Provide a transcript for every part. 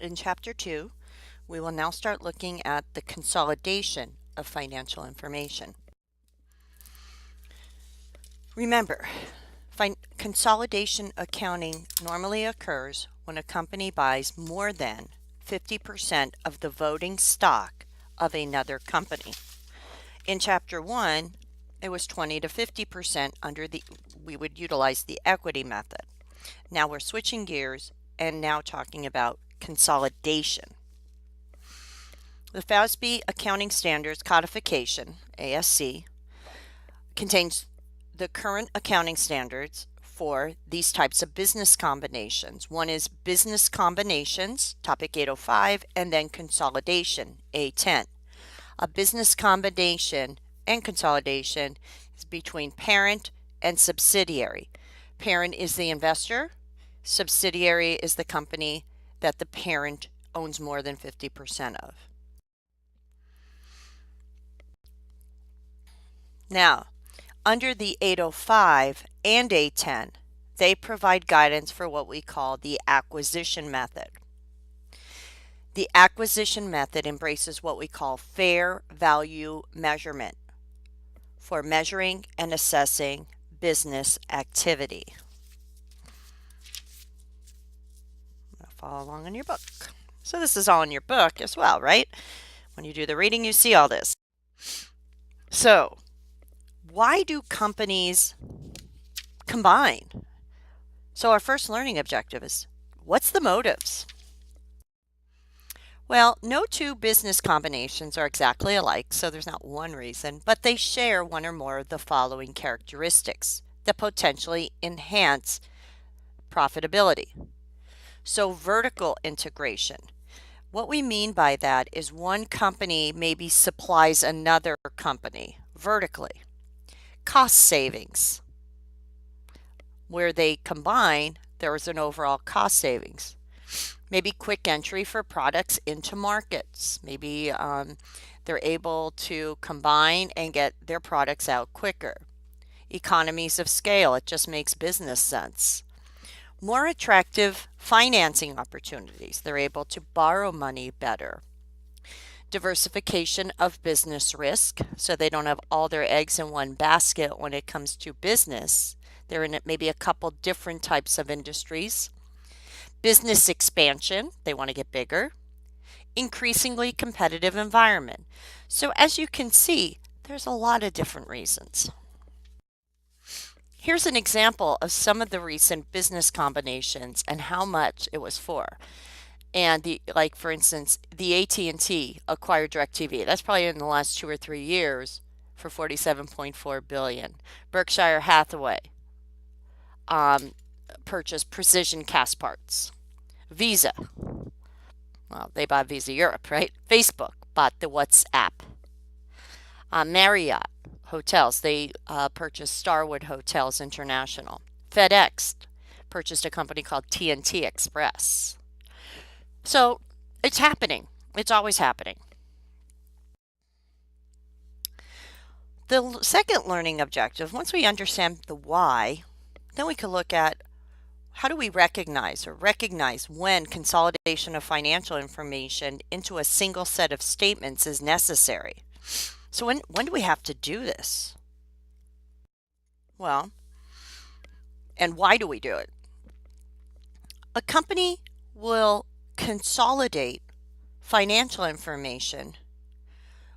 In Chapter 2, we will now start looking at the consolidation of financial information. Remember, consolidation accounting normally occurs when a company buys more than 50% of the voting stock of another company. In Chapter 1, it was 20 to 50% we would utilize the equity method. Now we're switching gears and now talking about consolidation. The FASB Accounting Standards Codification, ASC, contains the current accounting standards for these types of business combinations. One is business combinations, topic 805, and then consolidation, A10. A business combination and consolidation is between parent and subsidiary. Parent is the investor, subsidiary is the company that the parent owns more than 50% of. Now, under the 805 and A10, they provide guidance for what we call the acquisition method. The acquisition method embraces what we call fair value measurement for measuring and assessing business activity. Follow along in your book. So this is all in your book as well, right? When you do the reading, you see all this. So, why do companies combine? So our first learning objective is, what's the motives? Well, no two business combinations are exactly alike, so there's not one reason, but they share one or more of the following characteristics that potentially enhance profitability. So vertical integration. What we mean by that is one company maybe supplies another company vertically. Cost savings. Where they combine, there is an overall cost savings. Maybe quick entry for products into markets. Maybe they're able to combine and get their products out quicker. Economies of scale, it just makes business sense. More attractive financing opportunities. They're able to borrow money better. Diversification of business risk, so they don't have all their eggs in one basket when it comes to business. They're in maybe a couple different types of industries. Business expansion, they want to get bigger. Increasingly competitive environment. So as you can see, there's a lot of different reasons. Here's an example of some of the recent business combinations and how much it was for. And like for instance, the AT&T acquired DirecTV. That's probably in the last 2 or 3 years for $47.4 billion. Berkshire Hathaway purchased Precision Castparts. Visa, well, they bought Visa Europe, right? Facebook bought the WhatsApp. Marriott Hotels, they purchased Starwood Hotels International. FedEx purchased a company called TNT Express. So it's happening. It's always happening. The second learning objective, once we understand the why, then we can look at how do we recognize when consolidation of financial information into a single set of statements is necessary. So when do we have to do this? Well, and why do we do it? A company will consolidate financial information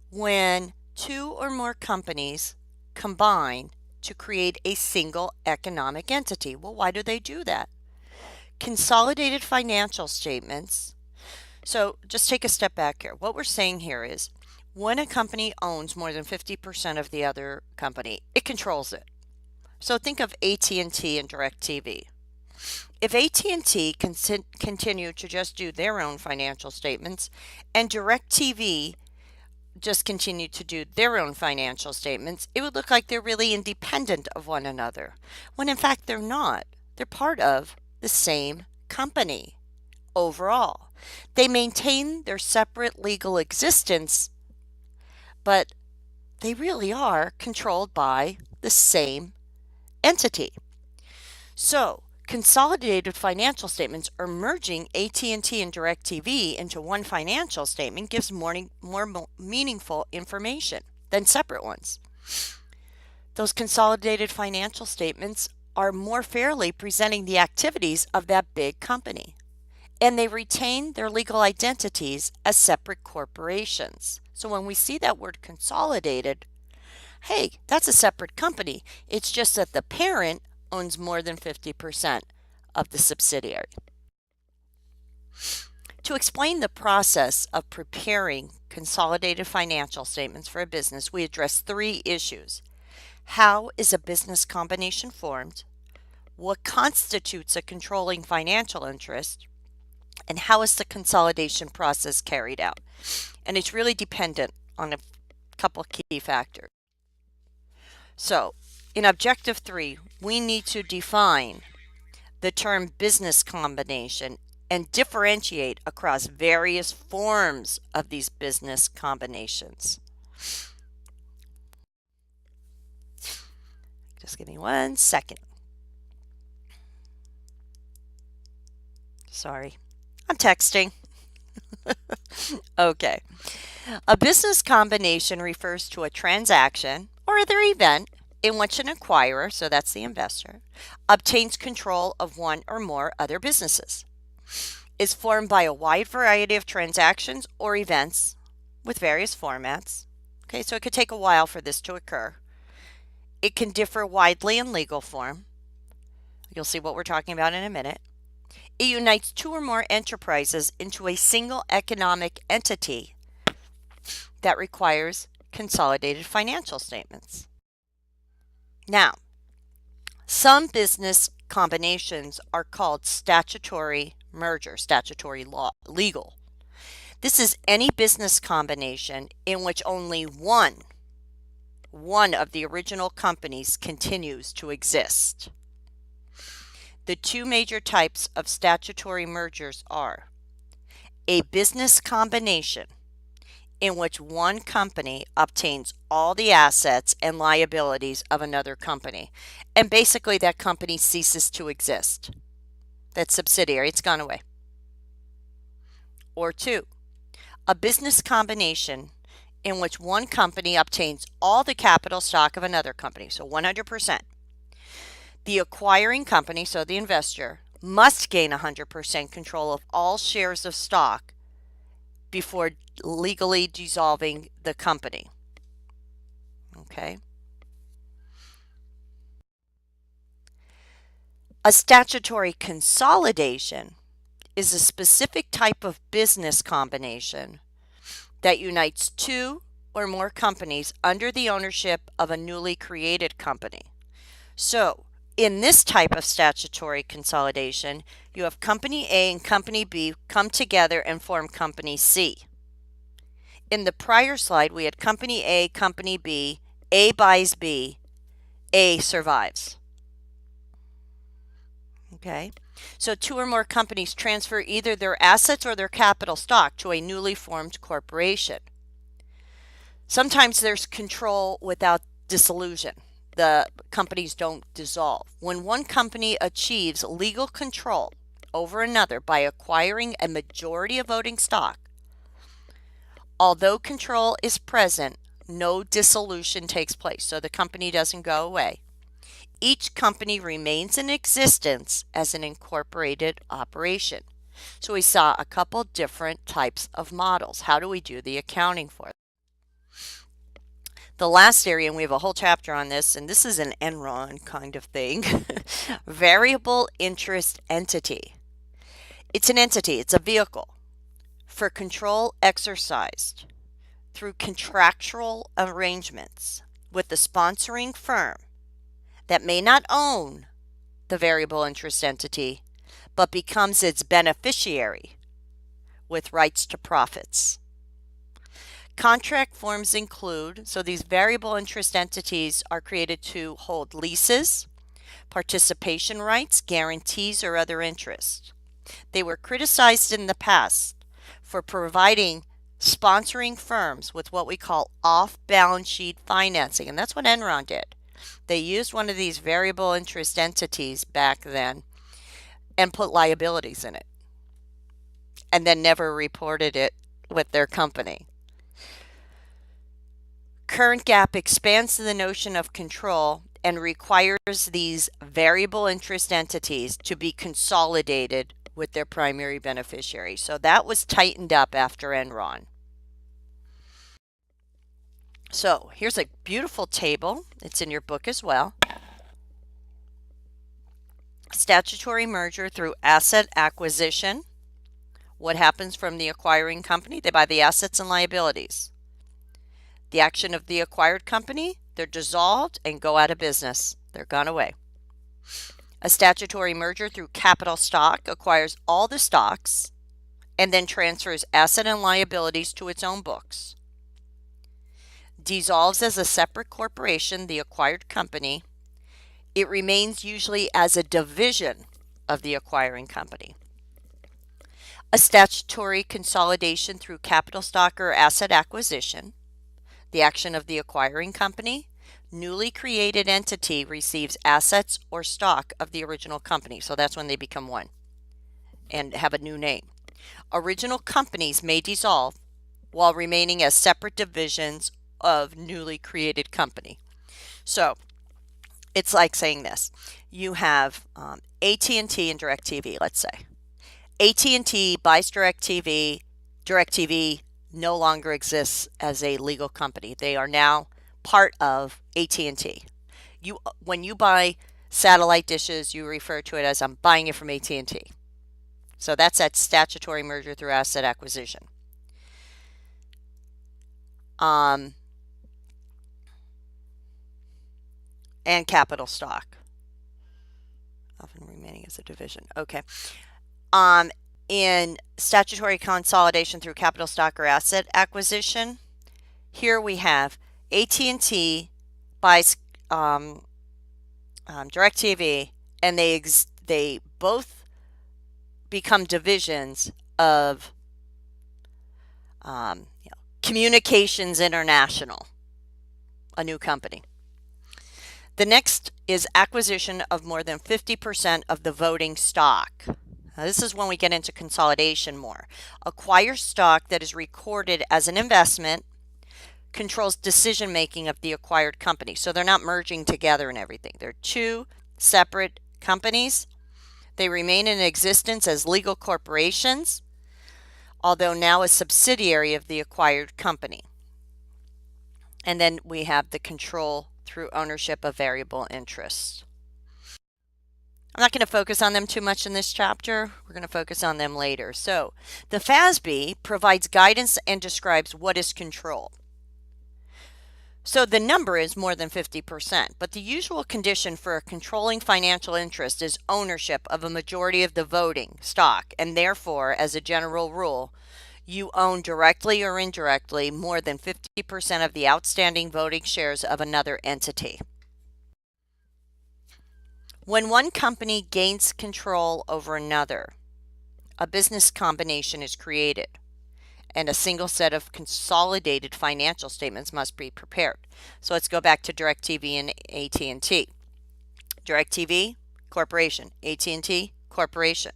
when 2 or more companies combine to create a single economic entity. Well, why do they do that? Consolidated financial statements. So just take a step back here. What we're saying here is when a company owns more than 50% of the other company, it controls it. So think of AT&T and DirecTV. If AT&T continue to just do their own financial statements and DirecTV just continue to do their own financial statements, it would look like they're really independent of one another, when in fact they're not. They're part of the same company overall. They maintain their separate legal existence, but they really are controlled by the same entity. So Consolidated financial statements or merging AT&T and DirecTV into one financial statement gives more meaningful information than separate ones. Those consolidated financial statements are more fairly presenting the activities of that big company, and they retain their legal identities as separate corporations. So when we see that word consolidated, hey, that's a separate company. It's just that the parent owns more than 50% of the subsidiary. To explain the process of preparing consolidated financial statements for a business, we address 3 issues. How is a business combination formed? What constitutes a controlling financial interest? And how is the consolidation process carried out? And it's really dependent on a couple of key factors. So, in Objective 3, we need to define the term business combination and differentiate across various forms of these business combinations. Just give me 1 second. Sorry, I'm texting. Okay. A business combination refers to a transaction or other event in which an acquirer, so that's the investor, obtains control of one or more other businesses. Is formed by a wide variety of transactions or events with various formats. Okay, so it could take a while for this to occur. It can differ widely in legal form. You'll see what we're talking about in a minute. It unites 2 or more enterprises into a single economic entity that requires consolidated financial statements. Now, some business combinations are called statutory merger, statutory law, legal. This is any business combination in which only one of the original companies continues to exist. The 2 major types of statutory mergers are a business combination in which one company obtains all the assets and liabilities of another company, and basically that company ceases to exist. That subsidiary, it's gone away. Or 2, a business combination in which one company obtains all the capital stock of another company, so 100%. The acquiring company, so the investor, must gain 100% control of all shares of stock before legally dissolving the company. Okay. A statutory consolidation is a specific type of business combination that unites 2 or more companies under the ownership of a newly created company. So, in this type of statutory consolidation, you have Company A and Company B come together and form Company C. In the prior slide, we had Company A, Company B, A buys B, A survives. Okay, so 2 or more companies transfer either their assets or their capital stock to a newly formed corporation. Sometimes there's control without dissolution. The companies don't dissolve. When one company achieves legal control over another by acquiring a majority of voting stock, although control is present, no dissolution takes place, so the company doesn't go away. Each company remains in existence as an incorporated operation. So we saw a couple different types of models. How do we do the accounting for it? The last area, and we have a whole chapter on this, and this is an Enron kind of thing, variable interest entity. It's an entity, it's a vehicle for control exercised through contractual arrangements with the sponsoring firm that may not own the variable interest entity, but becomes its beneficiary with rights to profits. Contract forms include, so these variable interest entities are created to hold leases, participation rights, guarantees, or other interests. They were criticized in the past for providing sponsoring firms with what we call off-balance sheet financing, and that's what Enron did. They used one of these variable interest entities back then and put liabilities in it, and then never reported it with their company. Current GAAP expands the notion of control and requires these variable interest entities to be consolidated with their primary beneficiary. So that was tightened up after Enron. So here's a beautiful table. It's in your book as well. Statutory merger through asset acquisition. What happens from the acquiring company? They buy the assets and liabilities. The action of the acquired company, they're dissolved and go out of business. They're gone away. A statutory merger through capital stock acquires all the stocks and then transfers asset and liabilities to its own books. Dissolves as a separate corporation the acquired company. It remains usually as a division of the acquiring company. A statutory consolidation through capital stock or asset acquisition. The action of the acquiring company. Newly created entity receives assets or stock of the original company. So that's when they become one and have a new name. Original companies may dissolve while remaining as separate divisions of newly created company. So it's like saying this. You have AT&T and DirecTV, let's say. AT&T buys DirecTV. DirecTV no longer exists as a legal company. They are now part of AT&T. When you buy satellite dishes, you refer to it as I'm buying it from AT&T. So that's that statutory merger through asset acquisition. And capital stock. Often remaining as a division. Okay. In statutory consolidation through capital stock or asset acquisition, here we have AT&T buys DirecTV, and they both become divisions of Communications International, a new company. The next is acquisition of more than 50% of the voting stock. Now, this is when we get into consolidation more. Acquire stock that is recorded as an investment, controls decision making of the acquired company. So they're not merging together and everything. They're two separate companies. They remain in existence as legal corporations, although now a subsidiary of the acquired company. And then we have the control through ownership of variable interests. I'm not going to focus on them too much in this chapter. We're going to focus on them later. So the FASB provides guidance and describes what is control. So the number is more than 50%, but the usual condition for a controlling financial interest is ownership of a majority of the voting stock, and therefore, as a general rule, you own directly or indirectly more than 50% of the outstanding voting shares of another entity. When one company gains control over another, a business combination is created, and a single set of consolidated financial statements must be prepared. So let's go back to DirecTV and AT&T. DirecTV, corporation. AT&T, corporation.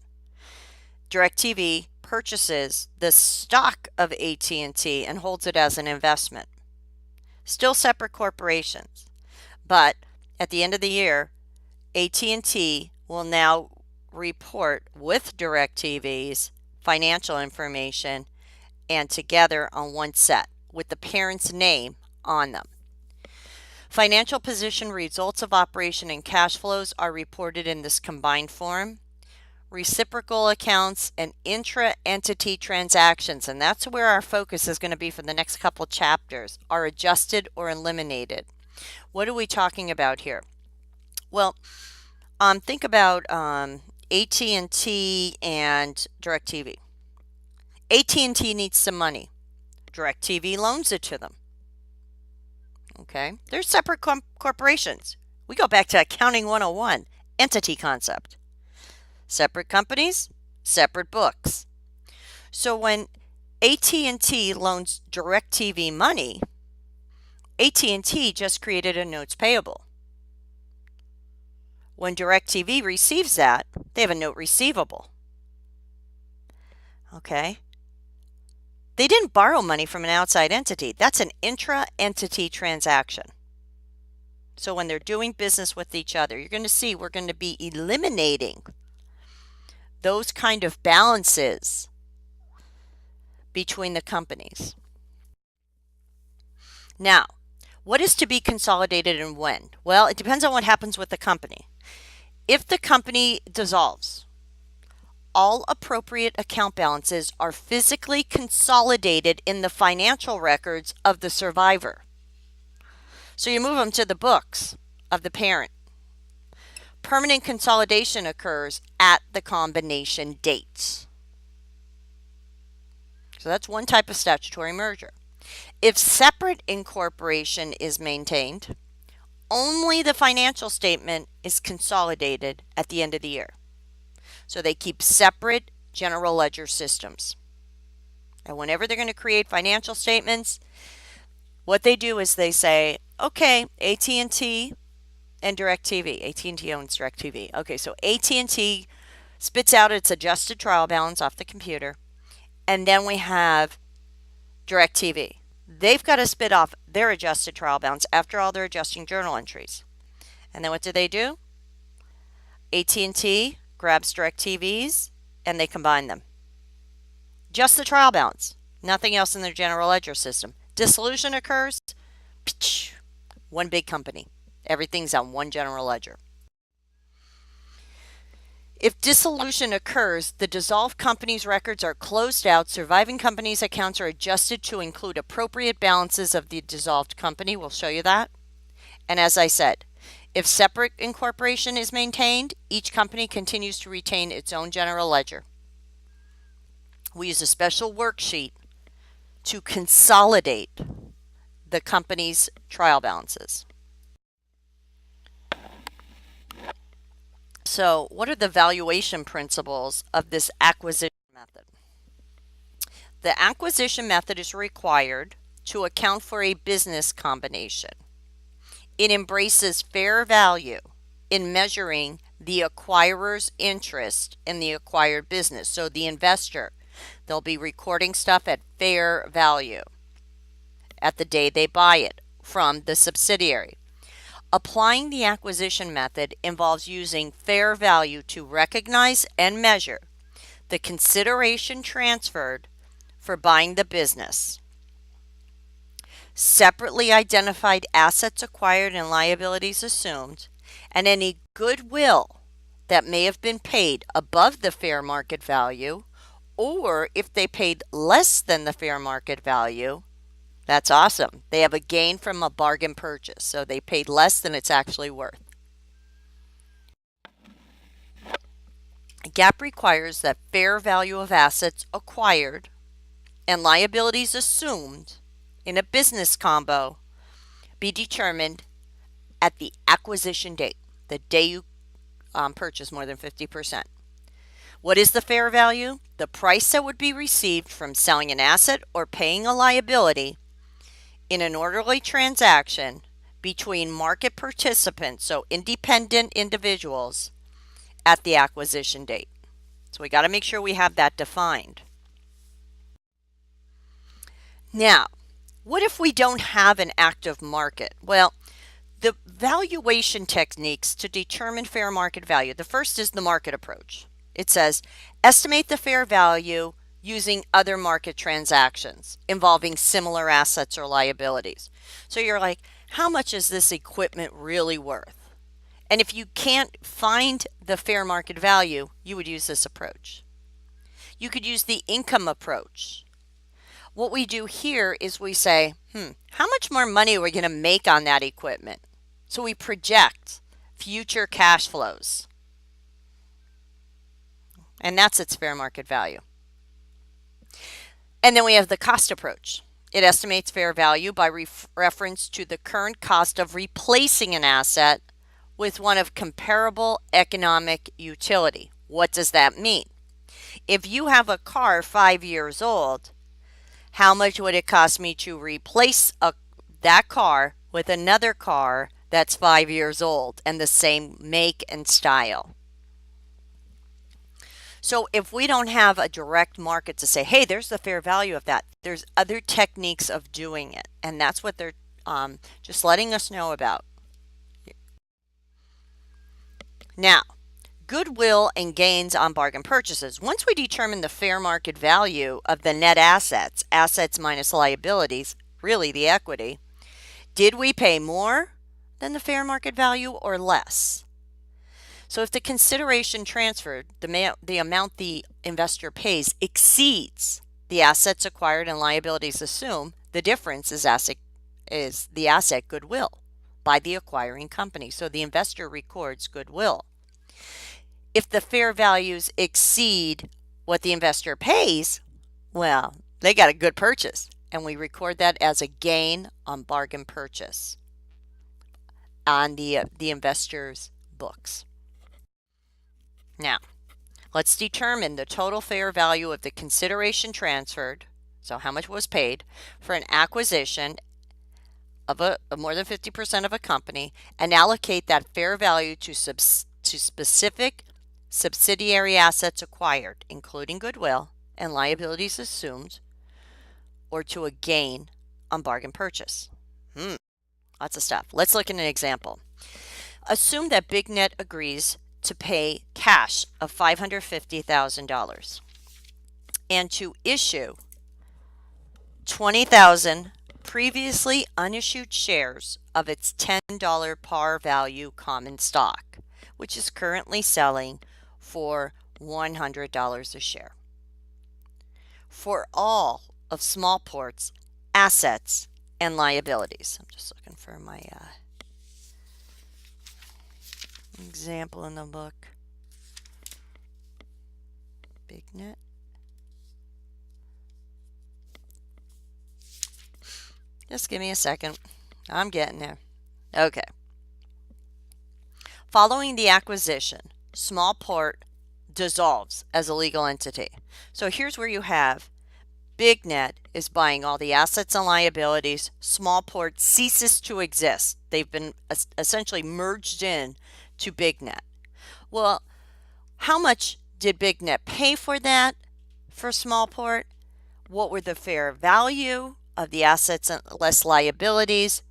DirecTV purchases the stock of AT&T and holds it as an investment. Still separate corporations, but at the end of the year, AT&T will now report with DirecTV's financial information and together on one set with the parent's name on them. Financial position, results of operation, and cash flows are reported in this combined form. Reciprocal accounts and intra-entity transactions, and that's where our focus is going to be for the next couple chapters, are adjusted or eliminated. What are we talking about here? Well, think about AT&T and DirecTV. AT&T needs some money. DirecTV loans it to them. Okay, they're separate corporations. We go back to Accounting 101, entity concept. Separate companies, separate books. So when AT&T loans DirecTV money, AT&T just created a notes payable. When DirecTV receives that, they have a note receivable. Okay? They didn't borrow money from an outside entity. That's an intra-entity transaction. So when they're doing business with each other, you're going to see we're going to be eliminating those kind of balances between the companies. Now, what is to be consolidated and when? Well, it depends on what happens with the company. If the company dissolves, all appropriate account balances are physically consolidated in the financial records of the survivor. So you move them to the books of the parent. Permanent consolidation occurs at the combination dates. So that's one type of statutory merger. If separate incorporation is maintained, only the financial statement is consolidated at the end of the year. So they keep separate general ledger systems. And whenever they're going to create financial statements, what they do is they say, okay, AT&T and DirecTV. AT&T owns DirecTV. Okay, so AT&T spits out its adjusted trial balance off the computer. And then we have DirecTV. They've got to spit off their adjusted trial balance after all their adjusting journal entries. And then what do? AT&T grabs DirecTV's and they combine them. Just the trial balance. Nothing else in their general ledger system. Dissolution occurs. One big company. Everything's on one general ledger. If dissolution occurs, the dissolved company's records are closed out. Surviving company's accounts are adjusted to include appropriate balances of the dissolved company. We'll show you that. And as I said, if separate incorporation is maintained, each company continues to retain its own general ledger. We use a special worksheet to consolidate the company's trial balances. So, what are the valuation principles of this acquisition method? The acquisition method is required to account for a business combination. It embraces fair value in measuring the acquirer's interest in the acquired business. So the investor, they'll be recording stuff at fair value at the day they buy it from the subsidiary. Applying the acquisition method involves using fair value to recognize and measure the consideration transferred for buying the business, separately identified assets acquired and liabilities assumed, and any goodwill that may have been paid above the fair market value, or if they paid less than the fair market value. That's awesome. They have a gain from a bargain purchase, so they paid less than it's actually worth. GAAP requires that fair value of assets acquired and liabilities assumed in a business combo be determined at the acquisition date, the day you purchase more than 50%. What is the fair value? The price that would be received from selling an asset or paying a liability in an orderly transaction between market participants, so independent individuals, at the acquisition date. So we got to make sure we have that defined. Now, what if we don't have an active market? Well, the valuation techniques to determine fair market value, the first is the market approach. It says, estimate the fair value using other market transactions involving similar assets or liabilities. So you're like, how much is this equipment really worth? And if you can't find the fair market value, you would use this approach. You could use the income approach. What we do here is we say, how much more money are we going to make on that equipment? So we project future cash flows. And that's its fair market value. And then we have the cost approach. It estimates fair value by reference to the current cost of replacing an asset with one of comparable economic utility. What does that mean? If you have a car 5 years old, how much would it cost me to replace that car with another car that's 5 years old and the same make and style. So if we don't have a direct market to say, hey, there's the fair value of that, there's other techniques of doing it. And that's what they're just letting us know about. Now, goodwill and gains on bargain purchases. Once we determine the fair market value of the net assets, assets minus liabilities, really the equity, did we pay more than the fair market value or less? So if the consideration transferred, the amount the investor pays exceeds the assets acquired and liabilities assumed, the difference is the asset goodwill by the acquiring company. So the investor records goodwill. If the fair values exceed what the investor pays, well, they got a good purchase, and we record that as a gain on bargain purchase on the investor's books. Now, let's determine the total fair value of the consideration transferred, so how much was paid, for an acquisition of more than 50% of a company, and allocate that fair value to specific subsidiary assets acquired, including goodwill and liabilities assumed, or to a gain on bargain purchase. Lots of stuff. Let's look at an example. Assume that BigNet agrees to pay cash of $550,000 and to issue 20,000 previously unissued shares of its $10 par value common stock, which is currently selling for $100 a share. For all of Smallport's assets and liabilities. I'm just looking for my example in the book. BigNet. Just give me a second. I'm getting there. Okay. Following the acquisition, Smallport dissolves as a legal entity. So here's where you have BigNet is buying all the assets and liabilities. Smallport ceases to exist. They've been essentially merged in to BigNet. Well, how much did BigNet pay for that for Smallport? What were the fair value of the assets and less liabilities?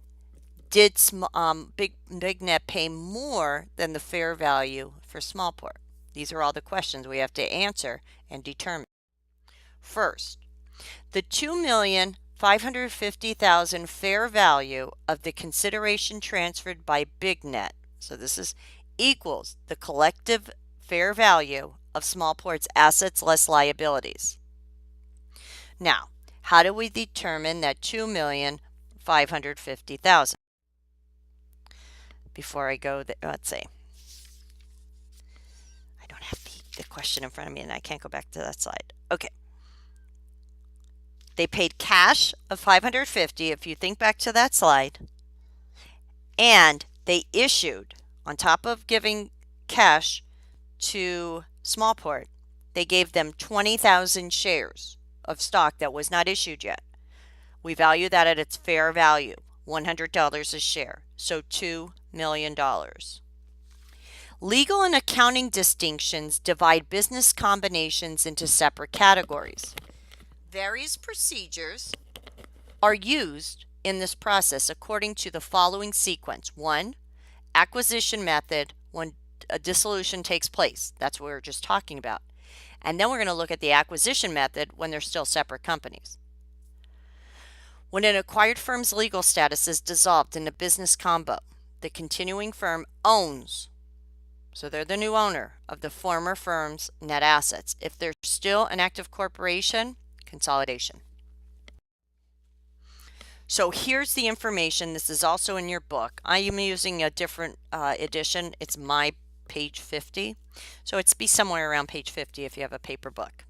Did BigNet pay more than the fair value for Smallport? These are all the questions we have to answer and determine. First, the $2,550,000 fair value of the consideration transferred by BigNet, so this is equals the collective fair value of Smallport's assets less liabilities. Now, how do we determine that $2,550,000? Before I go there, let's see. I don't have the question in front of me and I can't go back to that slide. Okay. They paid cash of $550,000 if you think back to that slide. And they issued, on top of giving cash to Smallport, they gave them 20,000 shares of stock that was not issued yet. We value that at its fair value, $100 a share, so $2 million. Legal and accounting distinctions divide business combinations into separate categories. Various procedures are used in this process according to the following sequence. 1, acquisition method when a dissolution takes place. That's what we were just talking about. And then we're going to look at the acquisition method when they're still separate companies. When an acquired firm's legal status is dissolved in a business combo, the continuing firm owns, so they're the new owner of the former firm's net assets. If they're still an active corporation, consolidation. So here's the information. This is also in your book. I am using a different edition. It's my page 50. So it's be somewhere around page 50 if you have a paper book.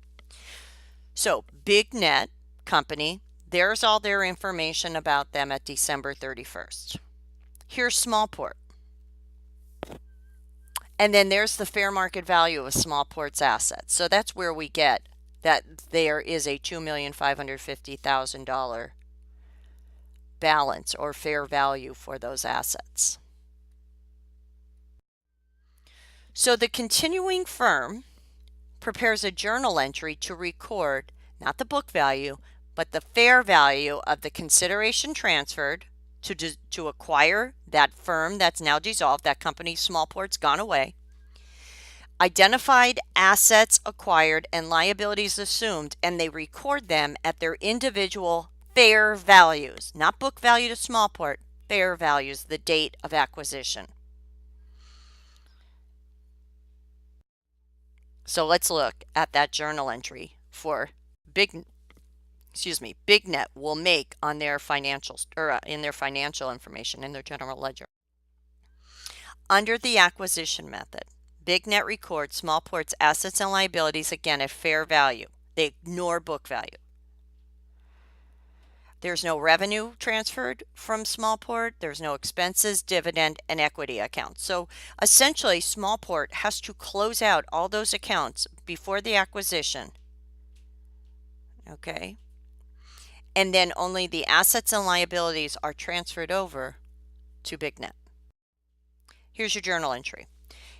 So BigNet company, there's all their information about them at December 31st. Here's Smallport. And then there's the fair market value of Smallport's assets. So that's where we get that there is a $2,550,000 balance or fair value for those assets. So the continuing firm prepares a journal entry to record not the book value, but the fair value of the consideration transferred to acquire that firm that's now dissolved, that company Smallport's gone away, identified assets acquired and liabilities assumed, and they record them at their individual fair values, not book value to Smallport, fair values, the date of acquisition. So let's look at that journal entry for BigNet will make on their financials, or in their financial information in their general ledger. Under the acquisition method, BigNet records Smallport's assets and liabilities again at fair value. They ignore book value. There's no revenue transferred from Smallport. There's no expenses, dividend, and equity accounts. So essentially, Smallport has to close out all those accounts before the acquisition. Okay. And then only the assets and liabilities are transferred over to BigNet. Here's your journal entry.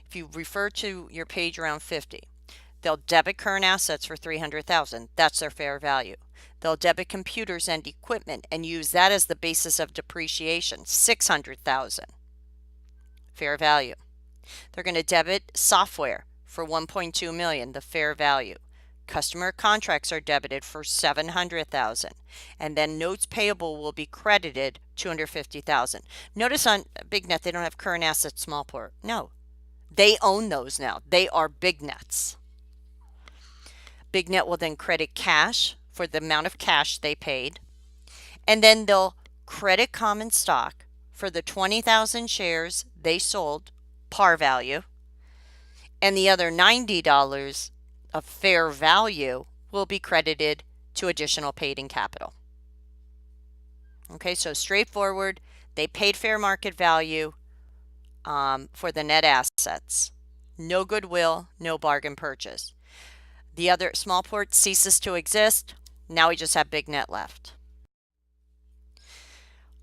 If you refer to your page around 50, they'll debit current assets for $300,000. That's their fair value. They'll debit computers and equipment and use that as the basis of depreciation, $600,000. Fair value. They're going to debit software for $1.2 million, the fair value. Customer contracts are debited for $700,000, and then notes payable will be credited $250,000. Notice on BigNet they don't have current assets Smallport. No, they own those now. They are BigNet's. BigNet will then credit cash for the amount of cash they paid, and then they'll credit common stock for the 20,000 shares they sold, par value, and the other $90 of fair value will be credited to additional paid-in capital. Okay, so straightforward. They paid fair market value for the net assets. No goodwill, no bargain purchase. The other Smallport ceases to exist. Now we just have BigNet left.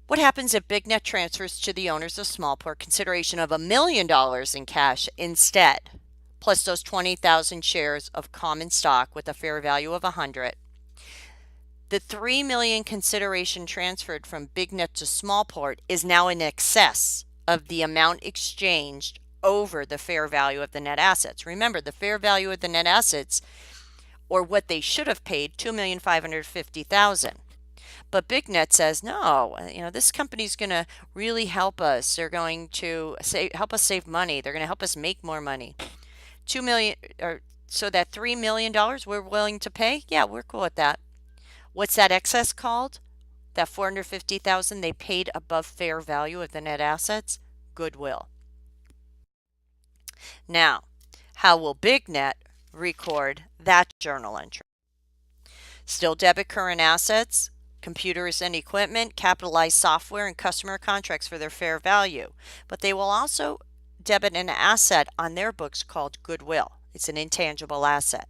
What happens if BigNet transfers to the owners of Smallport consideration of $1 million in cash instead, plus those 20,000 shares of common stock with a fair value of $100? The $3 million consideration transferred from BigNet to Smallport is now in excess of the amount exchanged over the fair value of the net assets. Remember, the fair value of the net assets, or what they should have paid, $2,550,000. But BigNet says, no, this company's going to really help us. They're going to help us save money. They're going to help us make more money. $2 million, so that $3 million we're willing to pay? Yeah, we're cool with that. What's that excess called? That $450,000 they paid above fair value of the net assets? Goodwill. Now, how will BigNet record that journal entry? Still debit current assets, computers and equipment, capitalized software, and customer contracts for their fair value. But they will also debit an asset on their books called goodwill. It's an intangible asset.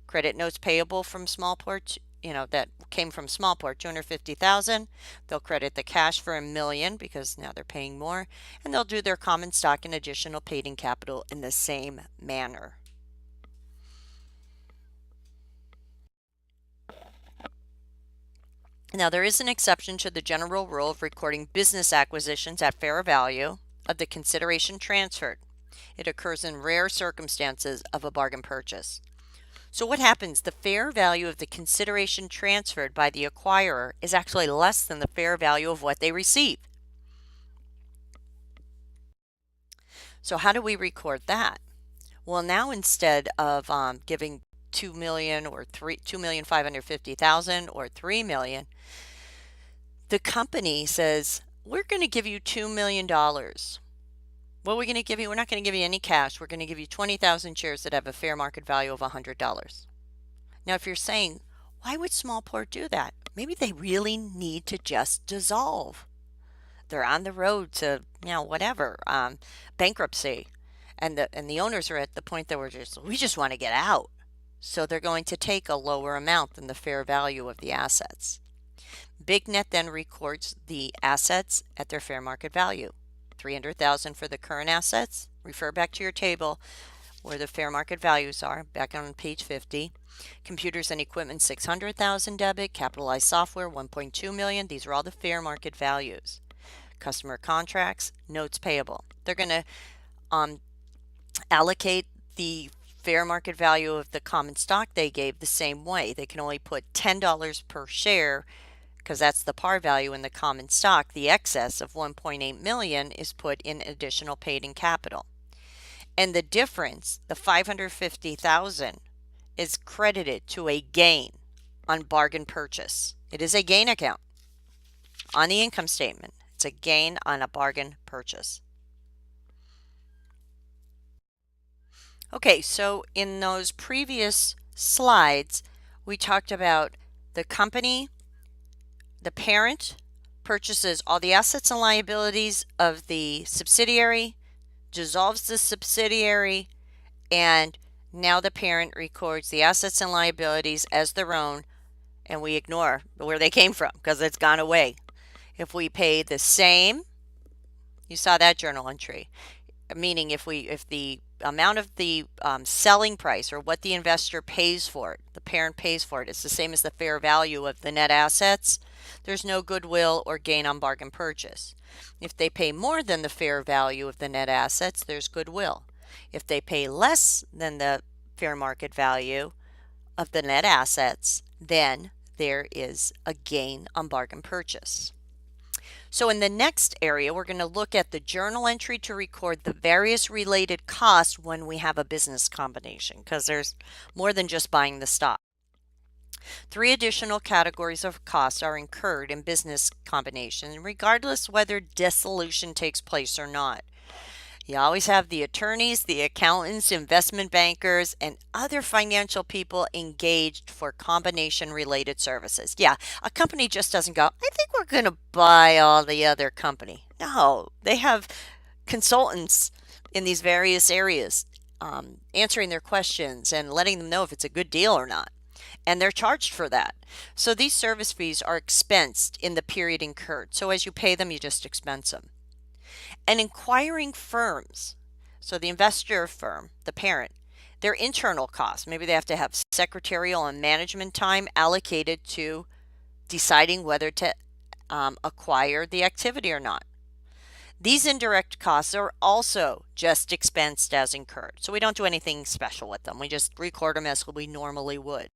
Credit notes payable from Smallport, that came from Smallport, $250,000. They'll credit the cash for $1 million because now they're paying more, and they'll do their common stock and additional paid-in capital in the same manner. Now, there is an exception to the general rule of recording business acquisitions at fair value of the consideration transferred. It occurs in rare circumstances of a bargain purchase. So what happens? The fair value of the consideration transferred by the acquirer is actually less than the fair value of what they receive. So how do we record that? Well, now instead of giving $2 million or $2,550,000 or $3 million, the company says, we're going to give you $2 million. What are we going to give you? We're not going to give you any cash. We're going to give you 20,000 shares that have a fair market value of $100. Now, if you're saying, why would Smallport do that? Maybe they really need to just dissolve. They're on the road to, bankruptcy. And the owners are at the point that we just want to get out. So they're going to take a lower amount than the fair value of the assets. BigNet then records the assets at their fair market value. $300,000 for the current assets, refer back to your table where the fair market values are, back on page 50. Computers and equipment, 600,000 debit. Capitalized software, 1.2 million. These are all the fair market values. Customer contracts, notes payable. They're going to allocate the fair market value of the common stock they gave the same way. They can only put $10 per share because that's the par value in the common stock. The excess of 1.8 million is put in additional paid-in capital. And the difference, the 550,000, is credited to a gain on bargain purchase. It is a gain account on the income statement. It's a gain on a bargain purchase. Okay, so in those previous slides, we talked about the company, the parent purchases all the assets and liabilities of the subsidiary, dissolves the subsidiary, and now the parent records the assets and liabilities as their own, and we ignore where they came from because it's gone away. If we pay the same, you saw that journal entry, meaning if the amount of the selling price or what the investor pays for it, the parent pays for it, is the same as the fair value of the net assets, there's no goodwill or gain on bargain purchase. If they pay more than the fair value of the net assets, there's goodwill. If they pay less than the fair market value of the net assets, then there is a gain on bargain purchase. So in the next area, we're going to look at the journal entry to record the various related costs when we have a business combination, because there's more than just buying the stock. 3 additional categories of costs are incurred in business combination, regardless whether dissolution takes place or not. You always have the attorneys, the accountants, investment bankers, and other financial people engaged for combination-related services. Yeah, a company just doesn't go, I think we're going to buy all the other company. No, they have consultants in these various areas answering their questions and letting them know if it's a good deal or not. And they're charged for that. So these service fees are expensed in the period incurred. So as you pay them, you just expense them. And inquiring firms, so the investor firm, the parent, their internal costs, maybe they have to have secretarial and management time allocated to deciding whether to acquire the activity or not. These indirect costs are also just expensed as incurred. So we don't do anything special with them. We just record them as we normally would.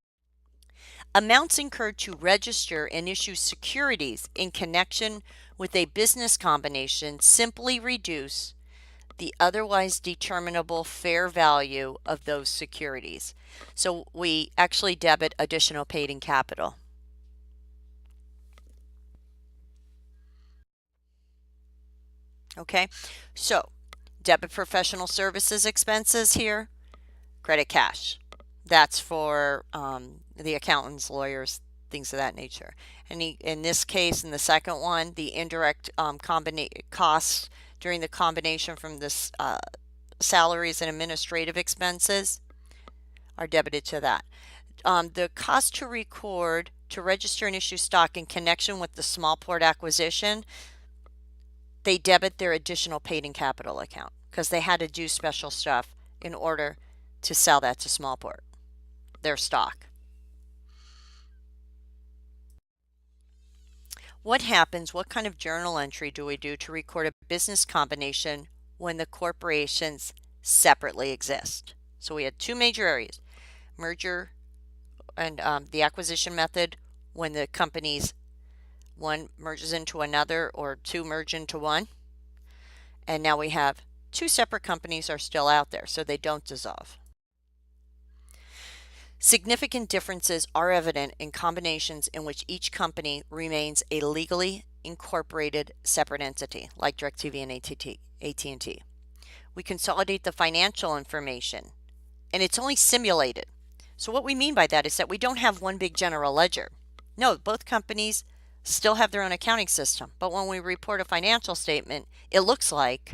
Amounts incurred to register and issue securities in connection with a business combination simply reduce the otherwise determinable fair value of those securities. So we actually debit additional paid-in capital. Okay, so debit professional services expenses here, credit cash. That's for the accountants, lawyers, things of that nature. And in this case, in the second one, the indirect costs during the combination from this salaries and administrative expenses are debited to that. The cost to record, to register and issue stock in connection with the small port acquisition, they debit their additional paid-in capital account because they had to do special stuff in order to sell that to small port, their stock. What happens, what kind of journal entry do we do to record a business combination when the corporations separately exist? So we had 2 major areas, merger and the acquisition method when the companies, one merges into another or 2 merge into one. And now we have 2 separate companies are still out there, so they don't dissolve. Significant differences are evident in combinations in which each company remains a legally incorporated separate entity, like DirecTV and AT&T. We consolidate the financial information, and it's only simulated. So what we mean by that is that we don't have one big general ledger. No, both companies still have their own accounting system, but when we report a financial statement, it looks like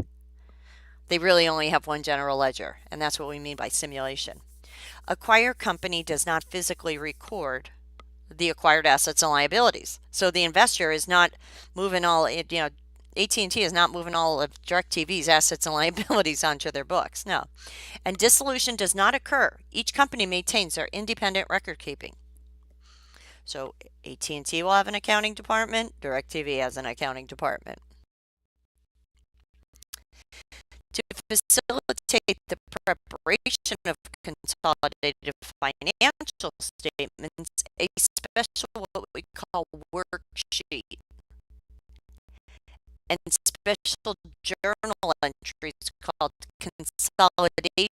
they really only have one general ledger, and that's what we mean by simulation. Acquired company does not physically record the acquired assets and liabilities. So the investor is not moving all, AT&T is not moving all of DirecTV's assets and liabilities onto their books. No. And dissolution does not occur. Each company maintains their independent record keeping. So AT&T will have an accounting department. DirecTV has an accounting department. To facilitate the preparation of consolidated financial statements, a special what we call worksheet and special journal entries called consolidation.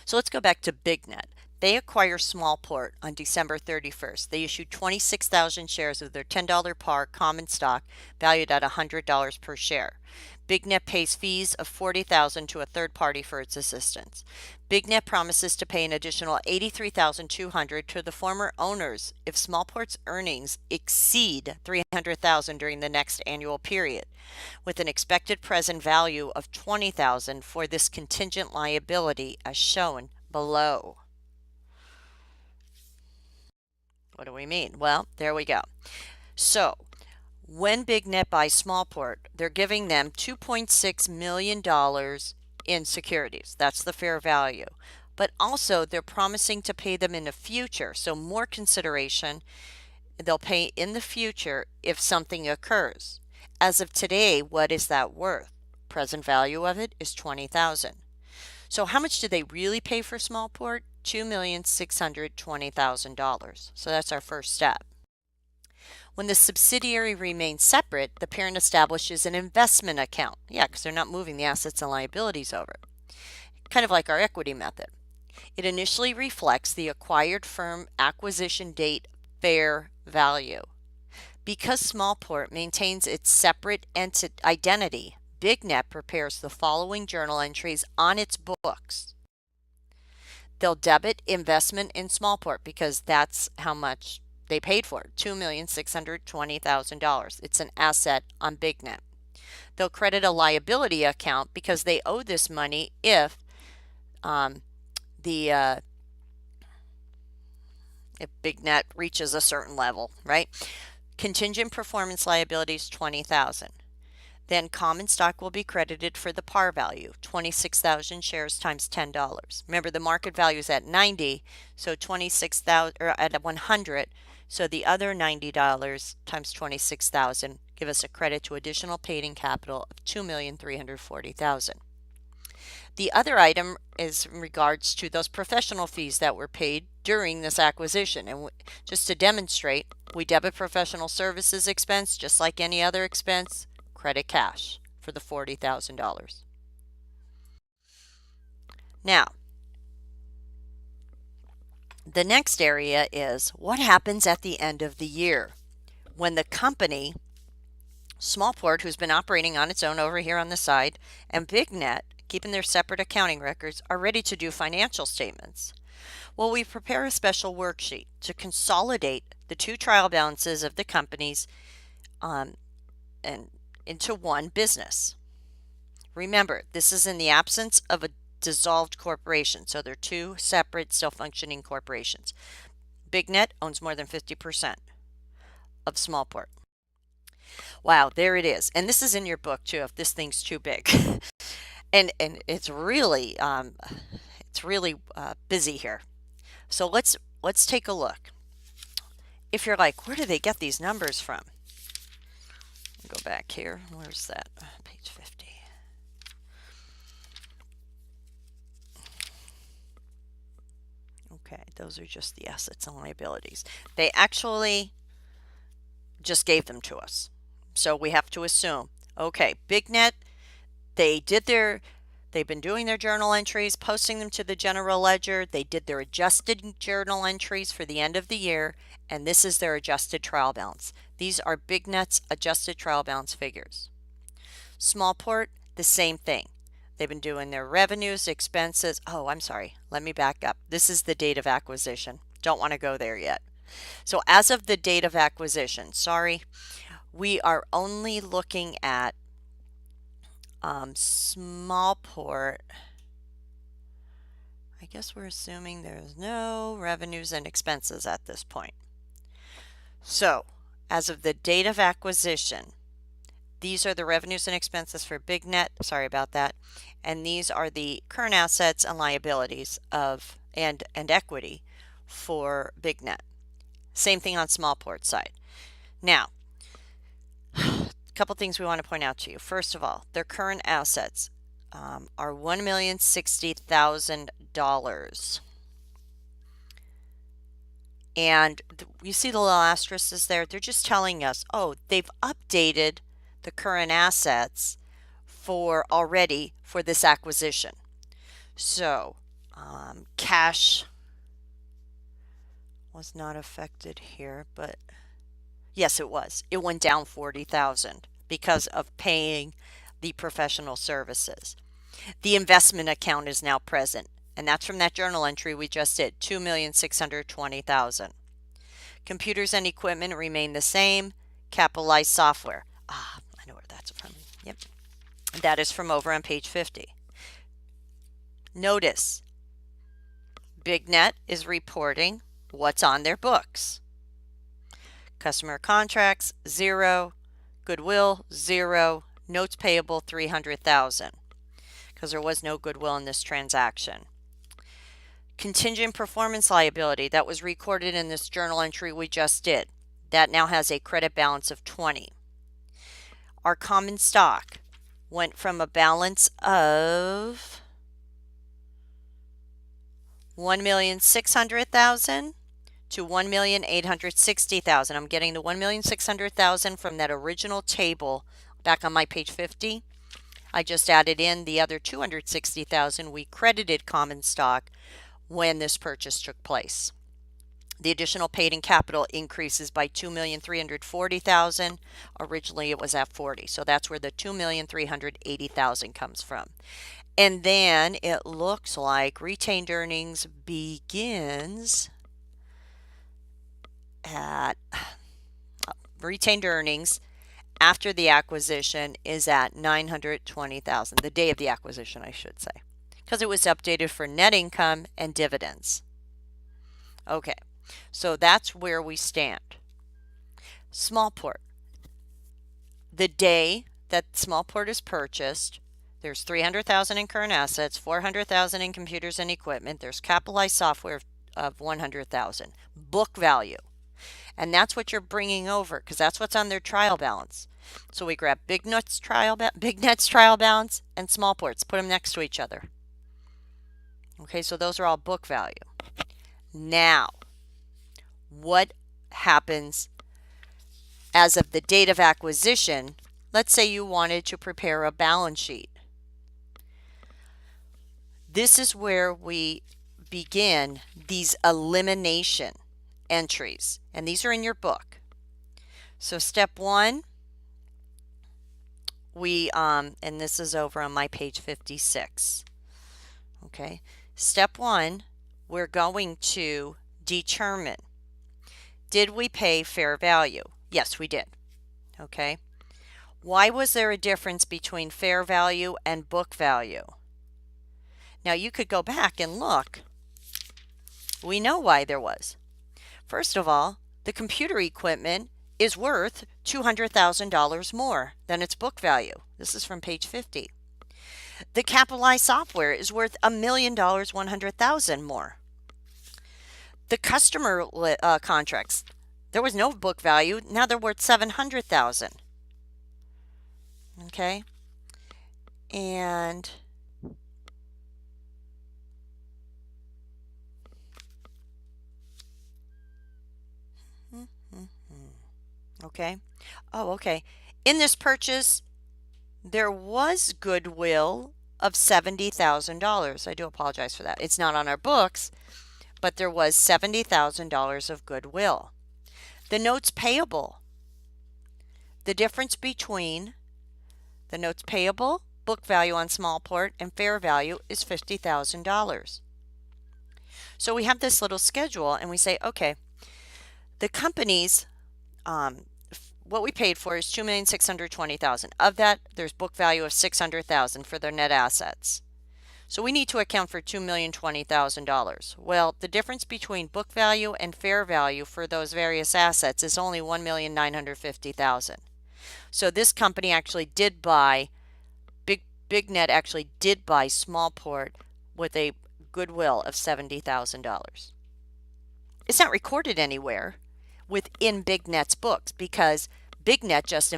So let's go back to BigNet. They acquire Smallport on December 31st. They issued 26,000 shares of their $10 par common stock valued at $100 per share. BigNet pays fees of $40,000 to a third party for its assistance. BigNet promises to pay an additional $83,200 to the former owners if Smallport's earnings exceed $300,000 during the next annual period, with an expected present value of $20,000 for this contingent liability as shown below. What do we mean? Well, there we go. So when BigNet buys Smallport, they're giving them $2.6 million in securities. That's the fair value. But also they're promising to pay them in the future. So more consideration, they'll pay in the future if something occurs. As of today, what is that worth? Present value of it is $20,000. So how much did they really pay for Smallport? $2,620,000. So that's our first step. When the subsidiary remains separate, the parent establishes an investment account. Yeah, because they're not moving the assets and liabilities over. Kind of like our equity method. It initially reflects the acquired firm acquisition date fair value. Because Smallport maintains its separate identity, BigNet prepares the following journal entries on its books. They'll debit investment in Smallport because that's how much they paid for it, $2,620,000. It's an asset on BigNet. They'll credit a liability account because they owe this money if BigNet reaches a certain level, right? Contingent performance liabilities, $20,000. Then common stock will be credited for the par value, 26,000 shares times $10. Remember, the market value is at 90, so 26,000 or at 100, so the other $90 times 26,000 give us a credit to additional paid-in capital of $2,340,000. The other item is in regards to those professional fees that were paid during this acquisition. And just to demonstrate, we debit professional services expense just like any other expense, credit cash for the $40,000. Now, the next area is what happens at the end of the year when the company, Smallport, who's been operating on its own over here on the side, and BigNet, keeping their separate accounting records, are ready to do financial statements. Well, we prepare a special worksheet to consolidate the two trial balances of the companies and into one business. Remember, this is in the absence of a dissolved corporation, so they're two separate, still functioning corporations. BigNet owns more than 50% of Smallport. Wow, there it is. And this is in your book too, if this thing's too big. and it's really busy here. So let's take a look. If you're like, where do they get these numbers from? Go back here. Where's that? Page 50. Okay, those are just the assets and liabilities. They actually just gave them to us. So we have to assume, okay, BigNet, they've been doing their journal entries, posting them to the general ledger. They did their adjusted journal entries for the end of the year, and this is their adjusted trial balance. These are BigNet's adjusted trial balance figures. Smallport, the same thing. They've been doing their revenues, expenses. Oh, I'm sorry. Let me back up. This is the date of acquisition. Don't want to go there yet. So as of the date of acquisition, we are only looking at Smallport I guess we're assuming there's no revenues and expenses at this point. So, as of the date of acquisition, these are the revenues and expenses for BigNet. Sorry about that. And these are the current assets and liabilities of and equity for BigNet. Same thing on Smallport side. Now, a couple things we want to point out to you. First of all, their current assets are $1,060,000. And you see the little asterisks there? They're just telling us, oh, they've updated the current assets for this acquisition. So cash was not affected here, but yes, it was. It went down $40,000 because of paying the professional services. The investment account is now present, and that's from that journal entry we just did, $2,620,000. Computers and equipment remain the same. Capitalized software. I know where that's from. Yep. That is from over on page 50. Notice, BigNet is reporting what's on their books. Customer contracts, 0. Goodwill, 0. Notes payable, $300,000. Because there was no goodwill in this transaction. Contingent performance liability, that was recorded in this journal entry we just did. That now has a credit balance of 20. Our common stock went from a balance of $1,600,000 to $1,860,000. I'm getting the $1,600,000 from that original table back on my page 50. I just added in the other $260,000 we credited common stock when this purchase took place. The additional paid in capital increases by $2,340,000. Originally it was at 40, so that's where the $2,380,000 comes from. And then it looks like retained earnings begins at retained earnings after the acquisition is at $920,000, the day of the acquisition, I should say, because it was updated for net income and dividends. Okay, so that's where we stand. Smallport. The day that Smallport is purchased, there's $300,000 in current assets, $400,000 in computers and equipment. There's capitalized software of $100,000. Book value. And that's what you're bringing over because that's what's on their trial balance. So we grab BigNet's trial balance and Smallport's, put them next to each other. Okay, so those are all book value. Now, what happens as of the date of acquisition? Let's say you wanted to prepare a balance sheet. This is where we begin these elimination entries, and these are in your book. So step 1, and this is over on my page 56. Okay, step 1, we're going to determine, did we pay fair value? Yes, we did. Okay, why was there a difference between fair value and book value? Now you could go back and look. We know why there was. First of all, the computer equipment is worth $200,000 more than its book value. This is from page 50. The capitalized software is worth $1 million, $100,000 more. The customer contracts, there was no book value. Now they're worth $700,000. Okay, and okay. Oh, okay. In this purchase, there was goodwill of $70,000. I do apologize for that. It's not on our books, but there was $70,000 of goodwill. The notes payable. The difference between the notes payable, book value on Smallport, and fair value is $50,000. So we have this little schedule, and we say, okay, the company's what we paid for is $2,620,000. Of that, there's book value of $600,000 for their net assets. So we need to account for $2,020,000. Well, the difference between book value and fair value for those various assets is only $1,950,000. So this company actually did buy, BigNet actually did buy Smallport with a goodwill of $70,000. It's not recorded anywhere within BigNet's books because BigNet just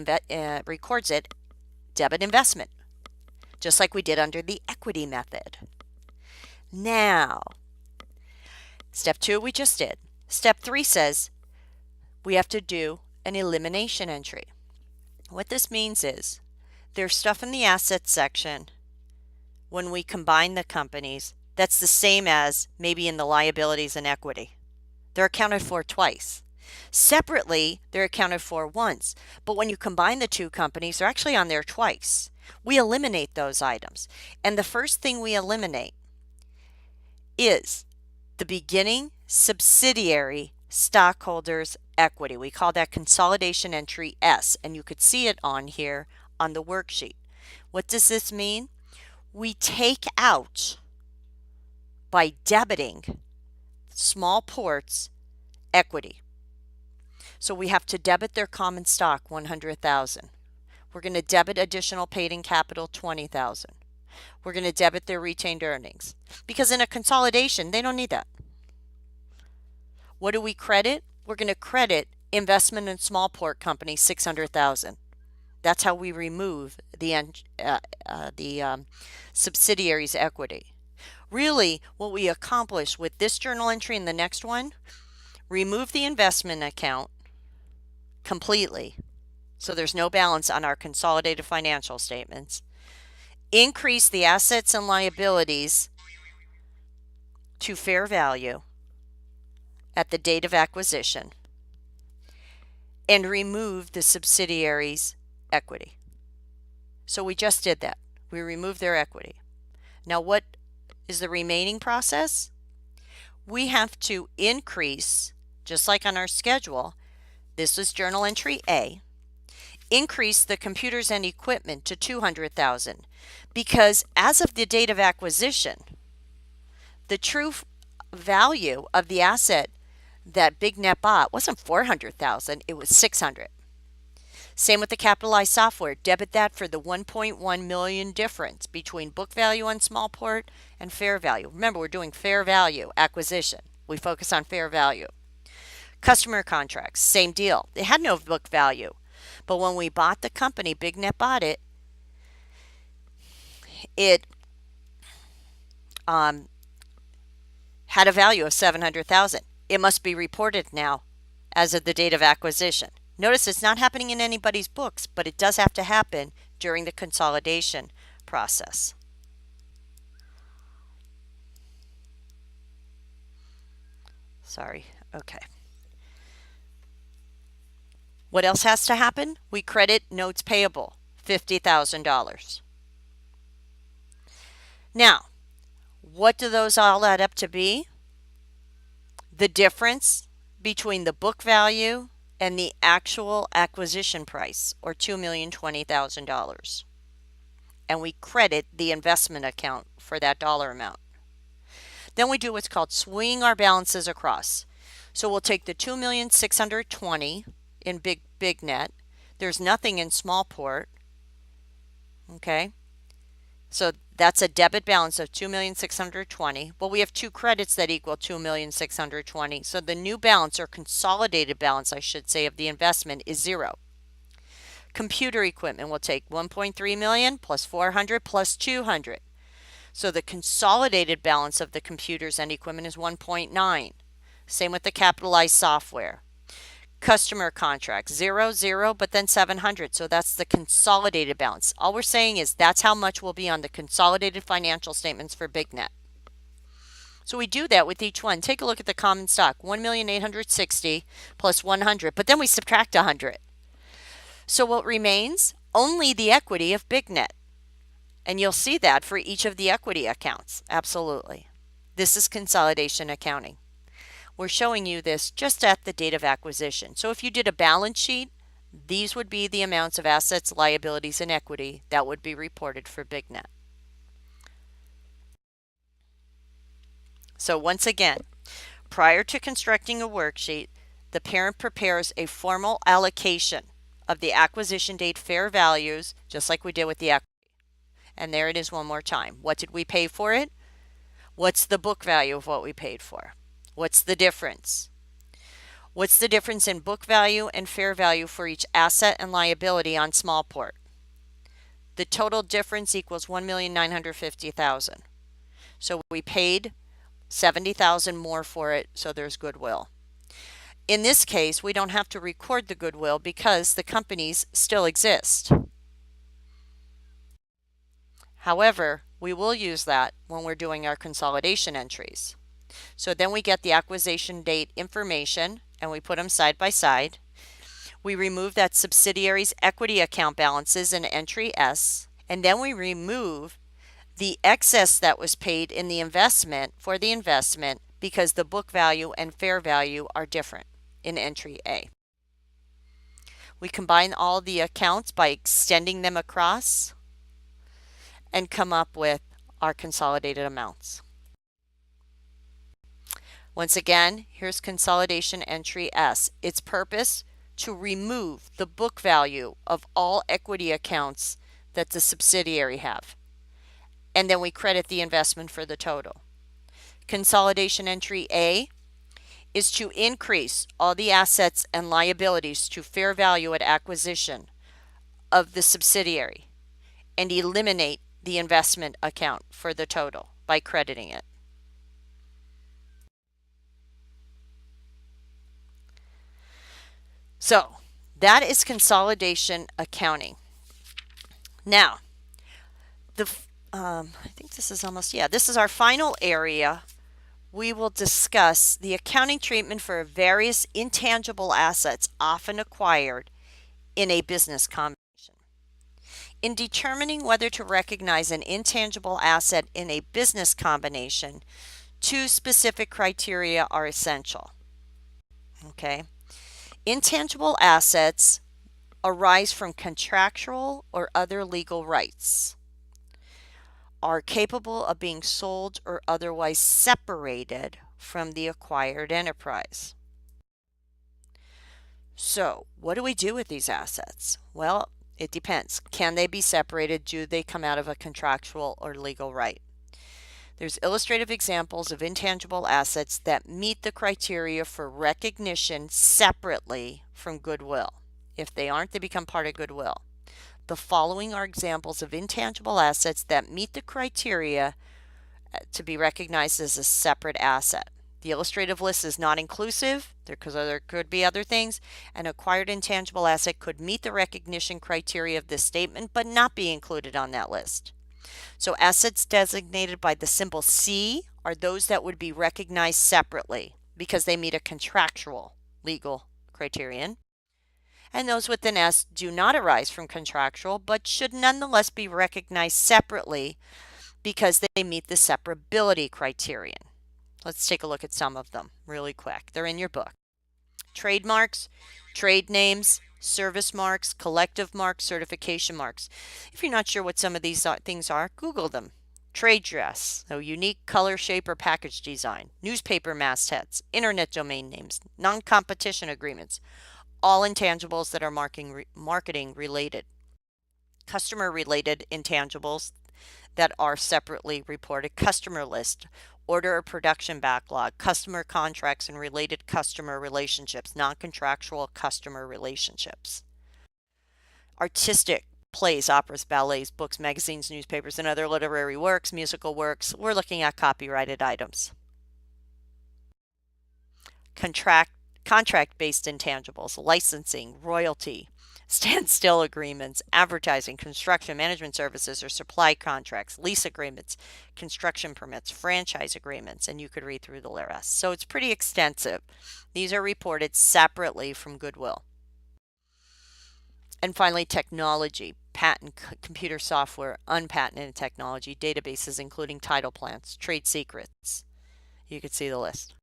records it debit investment, just like we did under the equity method. Now, step 2 we just did. Step 3 says we have to do an elimination entry. What this means is there's stuff in the assets section when we combine the companies that's the same as maybe in the liabilities and equity. They're accounted for twice. Separately, they're accounted for once, but when you combine the two companies, they're actually on there twice. We eliminate those items, and the first thing we eliminate is the beginning subsidiary stockholders' equity. We call that consolidation entry S, and you could see it on here on the worksheet. What does this mean? We take out, by debiting Smallport's equity. So we have to debit their common stock $100,000. We're going to debit additional paid-in capital $20,000. We're going to debit their retained earnings because in a consolidation they don't need that. What do we credit? We're going to credit investment in Smallport company $600,000. That's how we remove the subsidiary's equity. Really, what we accomplish with this journal entry and the next one, remove the investment account completely, so there's no balance on our consolidated financial statements, increase the assets and liabilities to fair value at the date of acquisition, and remove the subsidiary's equity. So we just did that. We removed their equity. Now what is the remaining process? We have to increase, just like on our schedule, this was journal entry A, increase the computers and equipment to $200,000 because as of the date of acquisition, the true value of the asset that BigNet bought wasn't $400,000, it was $600,000. Same with the capitalized software. Debit that for the $1.1 million difference between book value on Smallport and fair value. Remember, we're doing fair value acquisition. We focus on fair value. Customer contracts, same deal. It had no book value. But when we bought the company, BigNet bought it, it had a value of $700,000. It must be reported now as of the date of acquisition. Notice it's not happening in anybody's books, but it does have to happen during the consolidation process. Sorry, okay. What else has to happen? We credit notes payable, $50,000. Now, what do those all add up to be? The difference between the book value and the actual acquisition price, or $2,020,000. And we credit the investment account for that dollar amount. Then we do what's called swing our balances across. So we'll take the $2,620,000 in BigNet. There's nothing in Smallport. Okay. So that's a debit balance of $2,620,000. Well, we have two credits that equal $2,620,000. So the new balance, or consolidated balance, I should say, of the investment is zero. Computer equipment will take $1.3 million plus $400,000 plus $200,000. So the consolidated balance of the computers and equipment is 1.9. Same with the capitalized software. Customer contracts, 0, 0, but then 700. So that's the consolidated balance. All we're saying is that's how much will be on the consolidated financial statements for BigNet. So we do that with each one. Take a look at the common stock, 1,860,000 plus 100, but then we subtract 100. So what remains? Only the equity of BigNet. And you'll see that for each of the equity accounts. Absolutely. This is consolidation accounting. We're showing you this just at the date of acquisition. So if you did a balance sheet, these would be the amounts of assets, liabilities, and equity that would be reported for BigNet. So once again, prior to constructing a worksheet, the parent prepares a formal allocation of the acquisition date fair values, just like we did with the equity. And there it is one more time. What did we pay for it? What's the book value of what we paid for? What's the difference? What's the difference in book value and fair value for each asset and liability on Smallport? The total difference equals $1,950,000. So we paid $70,000 more for it, so there's goodwill. In this case, we don't have to record the goodwill because the companies still exist. However, we will use that when we're doing our consolidation entries. So then we get the acquisition date information and we put them side by side. We remove that subsidiary's equity account balances in entry S, and then we remove the excess that was paid in the investment for the investment because the book value and fair value are different in entry A. We combine all the accounts by extending them across and come up with our consolidated amounts. Once again, here's consolidation entry S. Its purpose, to remove the book value of all equity accounts that the subsidiary have. And then we credit the investment for the total. Consolidation entry A is to increase all the assets and liabilities to fair value at acquisition of the subsidiary and eliminate the investment account for the total by crediting it. So that is consolidation accounting. Now, I think this is almost, this is our final area. We will discuss the accounting treatment for various intangible assets often acquired in a business combination. In determining whether to recognize an intangible asset in a business combination, two specific criteria are essential. Okay. Intangible assets arise from contractual or other legal rights, are capable of being sold or otherwise separated from the acquired enterprise. So, what do we do with these assets? Well, it depends. Can they be separated? Do they come out of a contractual or legal right? There's illustrative examples of intangible assets that meet the criteria for recognition separately from goodwill. If they aren't, they become part of goodwill. The following are examples of intangible assets that meet the criteria to be recognized as a separate asset. The illustrative list is not inclusive because there could be other things. An acquired intangible asset could meet the recognition criteria of this statement but not be included on that list. So assets designated by the symbol C are those that would be recognized separately because they meet a contractual legal criterion. And those with an S do not arise from contractual but should nonetheless be recognized separately because they meet the separability criterion. Let's take a look at some of them really quick. They're in your book. Trademarks, trade names, service marks, collective marks, certification marks. If you're not sure what some of these things are, Google them. Trade dress, so unique color, shape, or package design. Newspaper mastheads, internet domain names, non-competition agreements. All intangibles that are marketing related. Customer related intangibles that are separately reported. Customer list, order or production backlog, customer contracts and related customer relationships, non-contractual customer relationships. Artistic, plays, operas, ballets, books, magazines, newspapers, and other literary works, musical works. We're looking at copyrighted items. Contract-based intangibles, licensing, royalty, standstill agreements, advertising, construction management services or supply contracts, lease agreements, construction permits, franchise agreements, and you could read through the rest. So it's pretty extensive. These are reported separately from goodwill. And finally, technology, patent, computer software, unpatented technology, databases including title plants, trade secrets. You could see the list.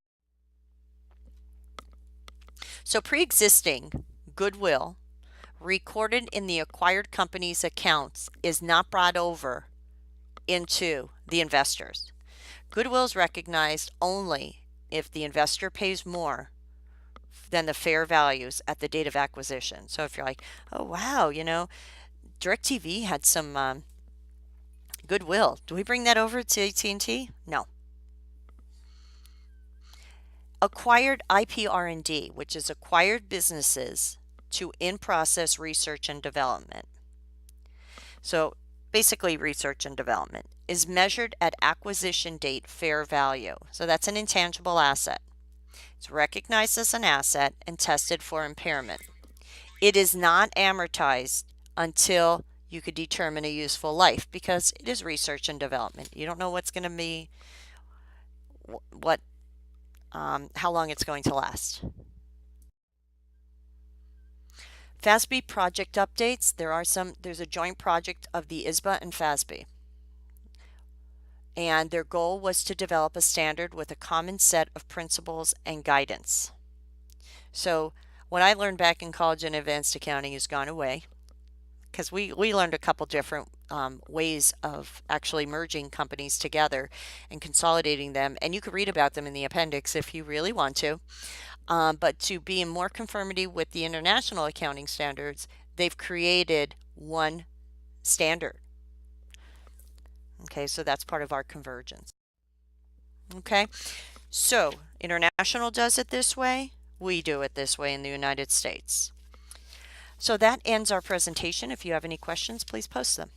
So pre-existing goodwill recorded in the acquired company's accounts is not brought over into the investors. Goodwill is recognized only if the investor pays more than the fair values at the date of acquisition. So if you're like, oh wow, DirecTV had some Goodwill. Do we bring that over to AT&T? No. Acquired IP/R&D, which is acquired businesses to in-process research and development. So basically research and development is measured at acquisition date fair value. So that's an intangible asset. It's recognized as an asset and tested for impairment. It is not amortized until you could determine a useful life because it is research and development. You don't know what's going to be, how long it's going to last. FASB project updates. There's a joint project of the ISBA and FASB. And their goal was to develop a standard with a common set of principles and guidance. So what I learned back in college in advanced accounting has gone away because we learned a couple different ways of actually merging companies together and consolidating them. And you could read about them in the appendix if you really want to. But to be in more conformity with the international accounting standards, they've created one standard. Okay, so that's part of our convergence. Okay, so international does it this way. We do it this way in the United States. So that ends our presentation. If you have any questions, please post them.